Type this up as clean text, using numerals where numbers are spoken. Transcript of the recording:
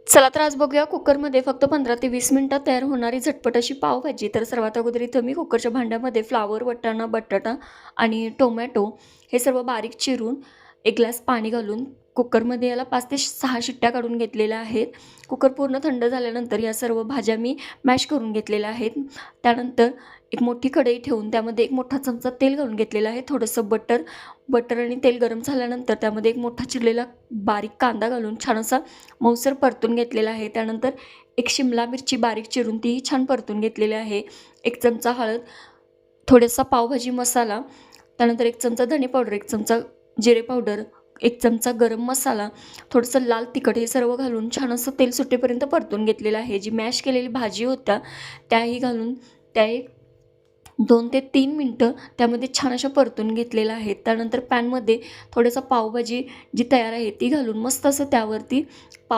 चला तर आज बघूया कुकरमध्ये फक्त 15 ते 20 मिनिटात तयार होणारी झटपट अशी पावभाजी. तर सर्वात अगोदर इथं मी कुकरच्या भांड्यामध्ये फ्लावर, वाटाणा, बटाटा आणि टोमॅटो हे सर्व बारीक चिरून 1 ग्लास पाणी घालून कुकरमध्ये याला 5 ते 6 शिट्ट्या काढून घेतलेल्या आहेत. कुकर पूर्ण थंड झाल्यानंतर या सर्व भाज्या मी मॅश करून घेतलेल्या आहेत. त्यानंतर एक मोठी कढई ठेवून त्यामध्ये 1 मोठा चमचा तेल घालून घेतलेलं आहे. थोडंसं बटर आणि तेल गरम झाल्यानंतर त्यामध्ये 1 मोठा चिरलेला बारीक कांदा घालून छान असा मऊसर परतून घेतलेला आहे. त्यानंतर 1 शिमला मिरची बारीक चिरून तीही छान परतून घेतलेली आहे. 1 चमचा हळद, थोडासा पावभाजी मसाला, त्यानंतर 1 चमचा धने पावडर, 1 चमचा जिरे पावडर, 1 चमचा गरम मसाला, थोडंसं लाल तिखट हे सर्व घालून छान असं तेल सुटेपर्यंत परतून घेतलेलं आहे. जी मॅश केलेली भाजी होत्या त्याही घालून त्या एक 2 ते 3 मिनिटं त्यामध्ये छान अशा परतून घेतलेल्या आहेत. त्यानंतर पॅनमध्ये थोडंसं पावभाजी जी तयार आहे ती घालून मस्त असं त्यावरती